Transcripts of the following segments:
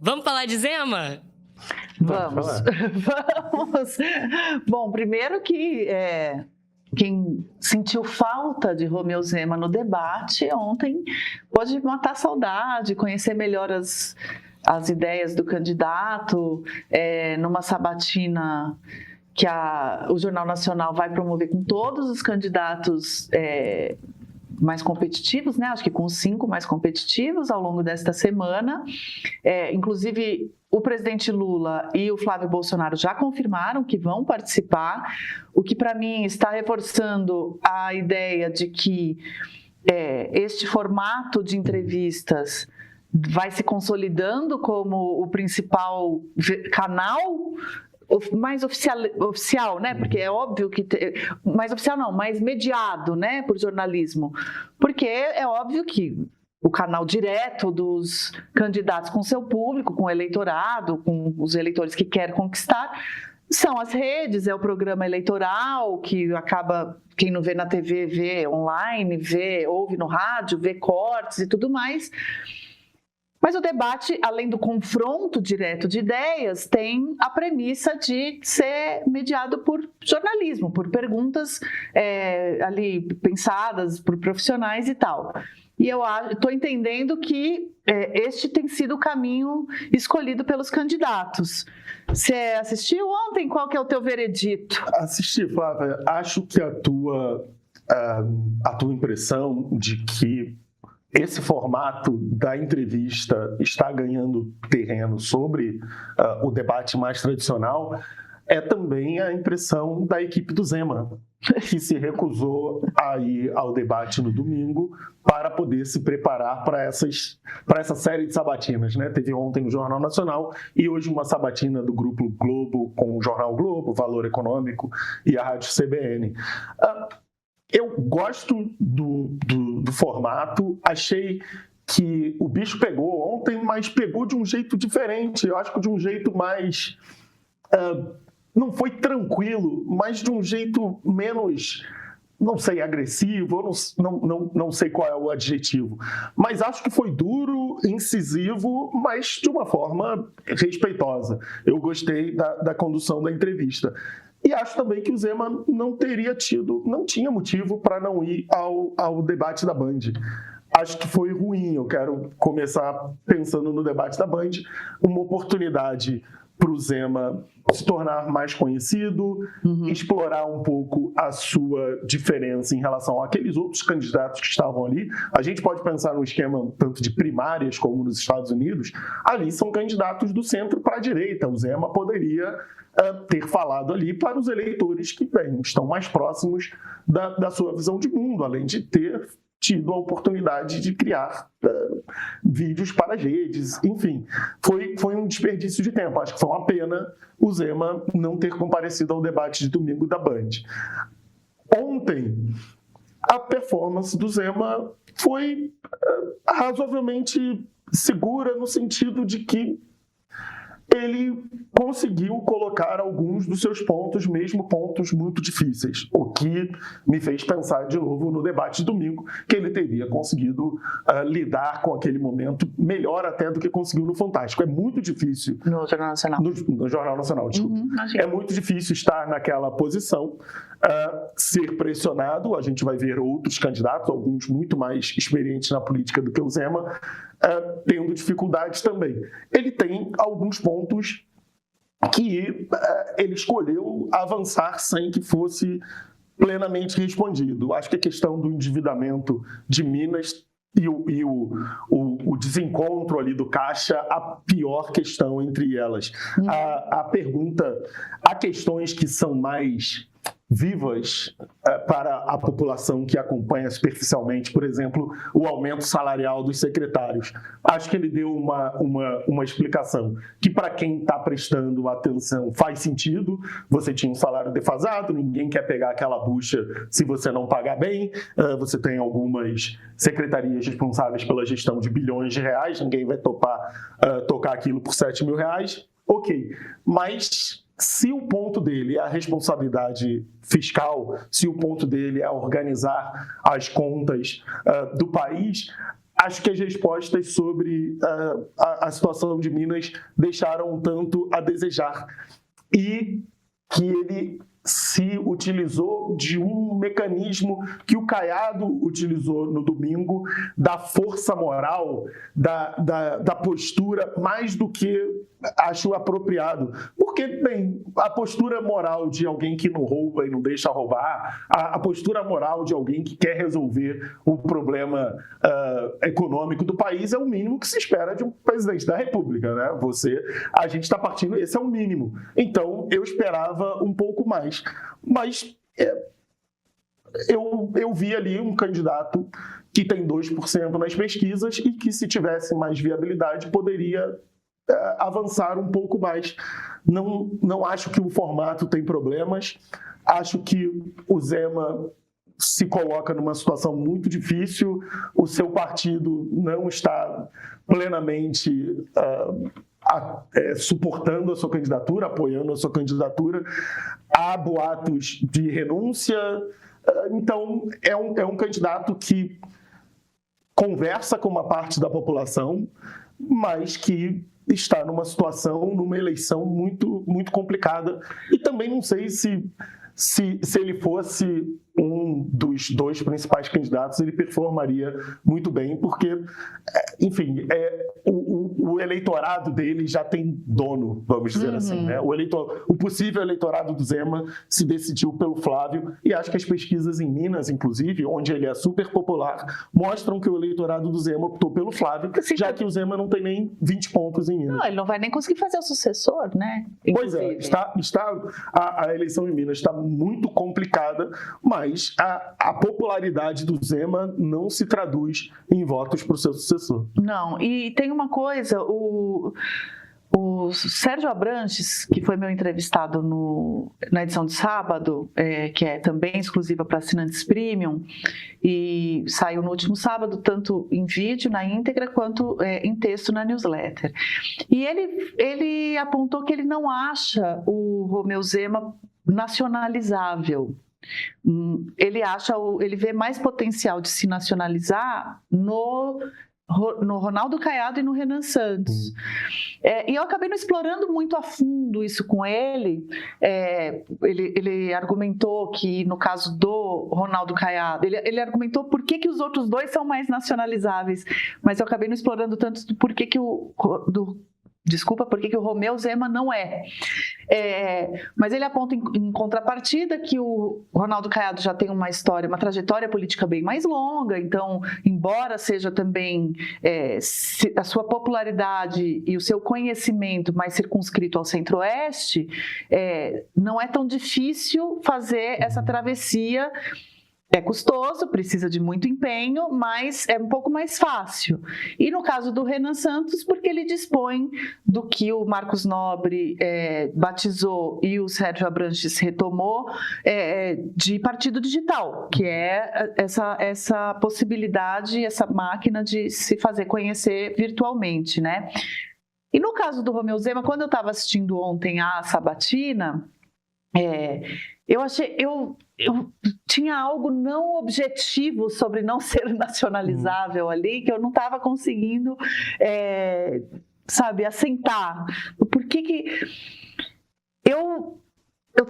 Vamos falar de Zema? Vamos. Vamos. Bom, primeiro que quem sentiu falta de Romeu Zema no debate ontem pode matar a saudade, conhecer melhor as ideias do candidato, numa sabatina que o Jornal Nacional vai promover com todos os candidatos mais competitivos, né? Acho que com os 5 mais competitivos ao longo desta semana. Inclusive, o presidente Lula e o Flávio Bolsonaro já confirmaram que vão participar, o que para mim está reforçando a ideia de que este formato de entrevistas vai se consolidando como o principal canal mais oficial, né? Porque é óbvio que... mais oficial não, mais mediado, né? Por jornalismo. Porque é óbvio que o canal direto dos candidatos com seu público, com o eleitorado, com os eleitores que quer conquistar, são as redes, é o programa eleitoral, que acaba, quem não vê na TV, vê online, ouve no rádio, vê cortes e tudo mais. Mas o debate, além do confronto direto de ideias, tem a premissa de ser mediado por jornalismo, por perguntas ali pensadas por profissionais e tal. E eu estou entendendo que este tem sido o caminho escolhido pelos candidatos. Você assistiu ontem? Qual que é o teu veredito? Assisti, Flávia. Acho que a tua impressão de que esse formato da entrevista está ganhando terreno sobre o debate mais tradicional é também a impressão da equipe do Zema, que se recusou a ir ao debate no domingo para poder se preparar para essa série de sabatinas, né? Teve ontem no Jornal Nacional e hoje uma sabatina do Grupo Globo com o Jornal Globo, Valor Econômico e a Rádio CBN. Eu gosto do formato, achei que o bicho pegou ontem, mas pegou de um jeito diferente, eu acho que de um jeito mais... não foi tranquilo, mas de um jeito menos, não sei, agressivo, não sei qual é o adjetivo, mas acho que foi duro, incisivo, mas de uma forma respeitosa. Eu gostei da condução da entrevista. E acho também que o Zema não tinha motivo para não ir ao debate da Band. Acho que foi ruim. Eu quero começar pensando no debate da Band, uma oportunidade para o Zema se tornar mais conhecido, explorar um pouco a sua diferença em relação àqueles outros candidatos que estavam ali. A gente pode pensar num esquema tanto de primárias como nos Estados Unidos. Ali são candidatos do centro para a direita. O Zema poderia ter falado ali para os eleitores que estão mais próximos da sua visão de mundo, além de ter tido a oportunidade de criar vídeos para as redes, enfim, foi um desperdício de tempo. Acho que foi uma pena o Zema não ter comparecido ao debate de domingo da Band. Ontem, a performance do Zema foi razoavelmente segura no sentido de que ele conseguiu colocar alguns dos seus pontos, mesmo pontos muito difíceis, o que me fez pensar de novo no debate de domingo, que ele teria conseguido lidar com aquele momento melhor até do que conseguiu no Fantástico. É muito difícil... No Jornal Nacional. No Jornal Nacional, desculpa. É muito difícil estar naquela posição, ser pressionado. A gente vai ver outros candidatos, alguns muito mais experientes na política do que o Zema, tendo dificuldades também. Ele tem alguns pontos que ele escolheu avançar sem que fosse plenamente respondido. Acho que a questão do endividamento de Minas e o desencontro ali do Caixa, a pior questão entre elas. A pergunta, há questões que são mais vivas para a população que acompanha superficialmente, por exemplo, o aumento salarial dos secretários. Acho que ele deu uma explicação que, para quem está prestando atenção, faz sentido. Você tinha um salário defasado, ninguém quer pegar aquela bucha se você não pagar bem. Você tem algumas secretarias responsáveis pela gestão de bilhões de reais, ninguém vai topar tocar aquilo por R$7 mil. Ok, mas... se o ponto dele é a responsabilidade fiscal, se o ponto dele é organizar as contas do país, acho que as respostas sobre a situação de Minas deixaram um tanto a desejar. E que ele se utilizou de um mecanismo que o Caiado utilizou no domingo, da força moral, da postura, mais do que acho apropriado. Porque, bem, a postura moral de alguém que não rouba e não deixa roubar, a postura moral de alguém que quer resolver o problema econômico do país é o mínimo que se espera de um presidente da República, né? A gente está partindo, esse é o mínimo. Então, eu esperava um pouco mais. Mas eu vi ali um candidato que tem 2% nas pesquisas e que, se tivesse mais viabilidade, poderia avançar um pouco mais. Não acho que o formato tem problemas, acho que o Zema se coloca numa situação muito difícil, o seu partido não está plenamente suportando a sua candidatura, apoiando a sua candidatura, há boatos de renúncia, então é um candidato que conversa com uma parte da população, mas que está numa situação, numa eleição muito, muito complicada. E também não sei se ele fosse um dos 2 principais candidatos, ele performaria muito bem, porque, enfim, o eleitorado dele já tem dono, vamos dizer assim, né? O possível eleitorado do Zema se decidiu pelo Flávio, e acho que as pesquisas em Minas, inclusive, onde ele é super popular, mostram que o eleitorado do Zema optou pelo Flávio, já que o Zema não tem nem 20 pontos em Minas. Não, ele não vai nem conseguir fazer o sucessor, né? Inclusive. Pois é, a eleição em Minas está muito complicada, mas a popularidade do Zema não se traduz em votos para o seu sucessor. Não, e tem uma coisa, o Sérgio Abranches, que foi meu entrevistado na edição de sábado, que é também exclusiva para assinantes premium, e saiu no último sábado, tanto em vídeo, na íntegra, quanto em texto na newsletter. E ele apontou que ele não acha o Romeu Zema nacionalizável. Ele vê mais potencial de se nacionalizar no Ronaldo Caiado e no Renan Santos. E eu acabei não explorando muito a fundo isso com ele. Ele argumentou que, no caso do Ronaldo Caiado, ele argumentou por que os outros 2 são mais nacionalizáveis, mas eu acabei não explorando tanto por que o Romeu Zema não é. Mas ele aponta em contrapartida que o Ronaldo Caiado já tem uma trajetória política bem mais longa, então, embora seja também a sua popularidade e o seu conhecimento mais circunscrito ao Centro-Oeste, não é tão difícil fazer essa travessia. É custoso, precisa de muito empenho, mas é um pouco mais fácil. E no caso do Renan Santos, porque ele dispõe do que o Marcos Nobre batizou e o Sérgio Abranches retomou de partido digital, que é essa possibilidade, essa máquina de se fazer conhecer virtualmente, né? E no caso do Romeu Zema, quando eu estava assistindo ontem a sabatina, eu tinha algo não objetivo sobre não ser nacionalizável ali, que eu não estava conseguindo, assentar. Por que eu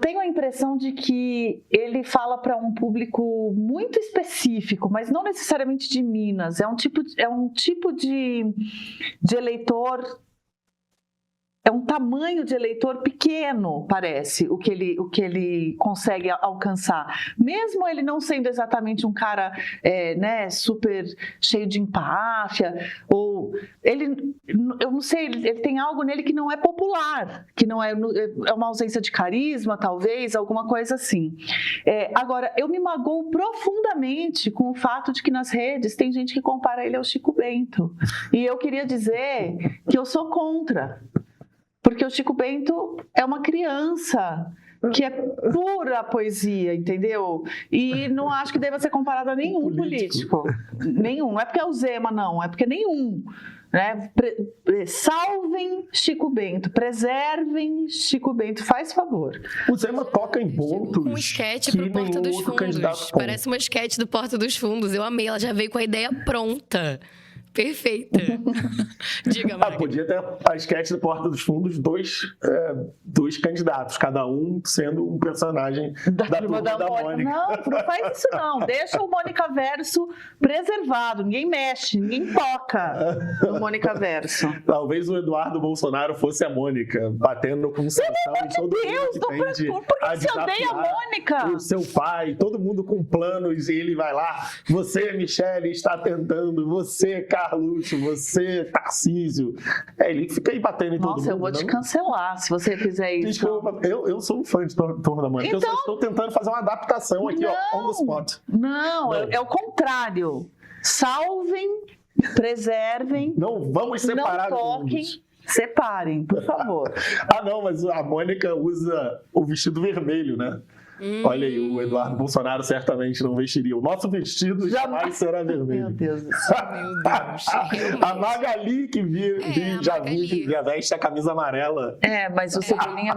tenho a impressão de que ele fala para um público muito específico, mas não necessariamente de Minas. É um tipo de eleitor. É um tamanho de eleitor pequeno, parece, o que ele consegue alcançar. Mesmo ele não sendo exatamente um cara super cheio de empáfia, ou eu não sei, ele tem algo nele que não é popular, que não é uma ausência de carisma, talvez, alguma coisa assim. Agora, eu me magoo profundamente com o fato de que nas redes tem gente que compara ele ao Chico Bento. E eu queria dizer que eu sou contra. Porque o Chico Bento é uma criança que é pura poesia, entendeu? E não acho que deva ser comparado a nenhum político. Nenhum. Não é porque é o Zema, não. É porque nenhum. Né? Salvem Chico Bento, preservem Chico Bento, faz favor. O Zema toca em pontos um esquete pro Porta dos Fundos. Parece uma esquete do Porta dos Fundos. Eu amei, ela já veio com a ideia pronta. Perfeita. Diga, Maga. Podia ter a sketch da Porta dos Fundos, dois candidatos, cada um sendo um personagem da turma da Mônica. Não faz isso não. Deixa o Mônica Verso preservado. Ninguém mexe, ninguém toca no Mônica Verso. Talvez o Eduardo Bolsonaro fosse a Mônica, batendo com sanção em todo mundo que tende por que você odeia a Mônica? O seu pai, todo mundo com planos, e ele vai lá. Você, Michele, está tentando. Você, Carluxo. Você, Tarcísio. Ele fica aí batendo em todo mundo. Nossa, eu vou te cancelar se você fizer isso. Desculpa, eu sou um fã de Turma da Mônica. Então, eu só estou tentando fazer uma adaptação aqui, on the spot. Não, é o contrário. Salvem, preservem. Não vamos separar. Não toquem. Separem, por favor. Não, mas a Mônica usa o vestido vermelho, né? Olha aí, o Eduardo Bolsonaro certamente não vestiria. O nosso vestido jamais será vermelho. Meu Deus do céu. Meu Deus. A Magali que já veste a camisa amarela. Mas o Cebolinha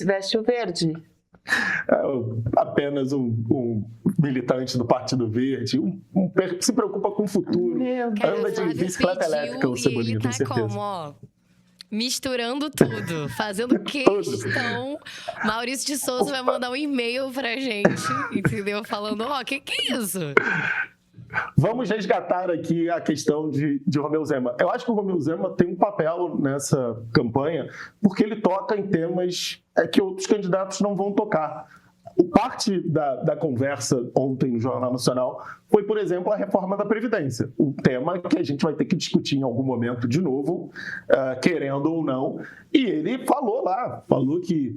veste o verde. Apenas um militante do Partido Verde, que se preocupa com o futuro. Anda de bicicleta elétrica, o Cebolinha, tenho certeza. Como, ó, misturando tudo, fazendo questão. Maurício de Souza vai mandar um e-mail pra gente, entendeu? Falando, que é isso? Vamos resgatar aqui a questão de Romeu Zema. Eu acho que o Romeu Zema tem um papel nessa campanha porque ele toca em temas que outros candidatos não vão tocar. Parte da conversa ontem no Jornal Nacional foi, por exemplo, a reforma da Previdência. Um tema que a gente vai ter que discutir em algum momento de novo, querendo ou não. E ele falou que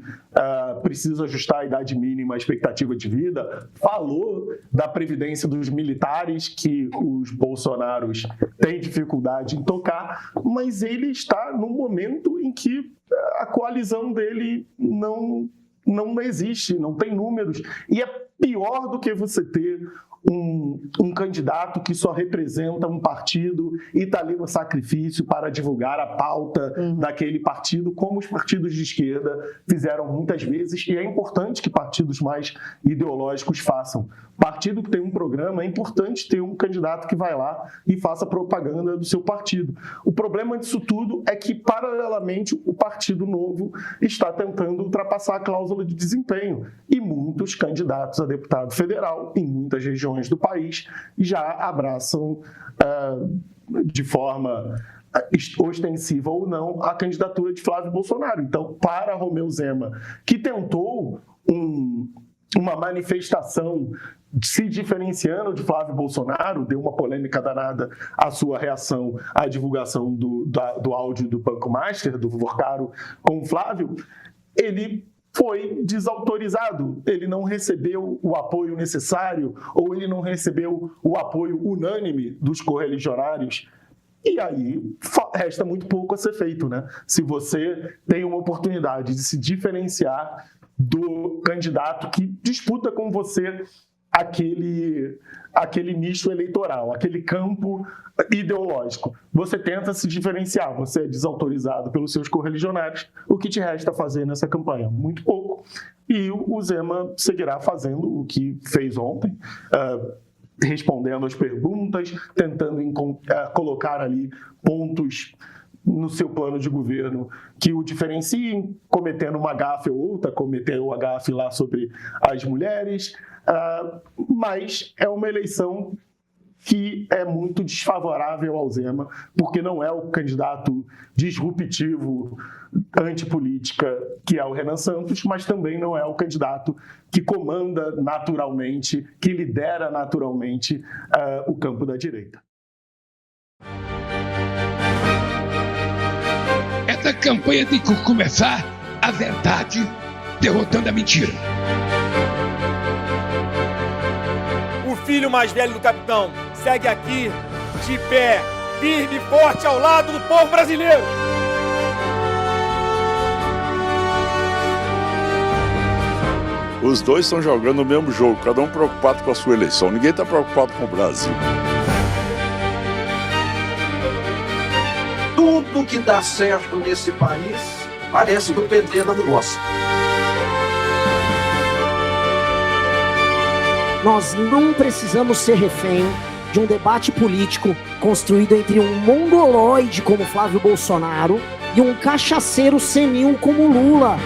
precisa ajustar a idade mínima à expectativa de vida, falou da Previdência dos militares, que os bolsonaros têm dificuldade em tocar, mas ele está num momento em que a coalizão dele não existe, não tem números. E é pior do que você ter um candidato que só representa um partido e está ali no sacrifício para divulgar a pauta daquele partido, como os partidos de esquerda fizeram muitas vezes, e é importante que partidos mais ideológicos façam. Partido que tem um programa, é importante ter um candidato que vai lá e faça propaganda do seu partido. O problema disso tudo é que, paralelamente, o Partido Novo está tentando ultrapassar a cláusula de desempenho, e muitos candidatos a deputado federal, em muitas regiões do país, já abraçam de forma ostensiva ou não a candidatura de Flávio Bolsonaro. Então, para Romeu Zema, que tentou uma manifestação se diferenciando de Flávio Bolsonaro, deu uma polêmica danada a sua reação à divulgação do áudio do Banco Master, do Vocaro com o Flávio, ele foi desautorizado, ele não recebeu o apoio necessário ou ele não recebeu o apoio unânime dos correligionários. E aí resta muito pouco a ser feito, né? Se você tem uma oportunidade de se diferenciar do candidato que disputa com você aquele nicho eleitoral, aquele campo ideológico. Você tenta se diferenciar, você é desautorizado pelos seus correligionários. O que te resta fazer nessa campanha? Muito pouco. E o Zema seguirá fazendo o que fez ontem, respondendo às perguntas, tentando colocar ali pontos no seu plano de governo que o diferenciem, cometendo uma gafe ou outra, cometeu a gafe lá sobre as mulheres, mas é uma eleição que é muito desfavorável ao Zema, porque não é o candidato disruptivo, antipolítica, que é o Renan Santos, mas também não é o candidato que comanda naturalmente, que lidera naturalmente o campo da direita. Essa campanha tem que começar a verdade derrotando a mentira. O filho mais velho do capitão segue aqui, de pé, firme e forte ao lado do povo brasileiro. Os dois estão jogando o mesmo jogo, cada um preocupado com a sua eleição. Ninguém está preocupado com o Brasil. Tudo que dá certo nesse país parece que o PT não gosta. Nós não precisamos ser refém de um debate político construído entre um mongoloide como Flávio Bolsonaro e um cachaceiro senil como Lula.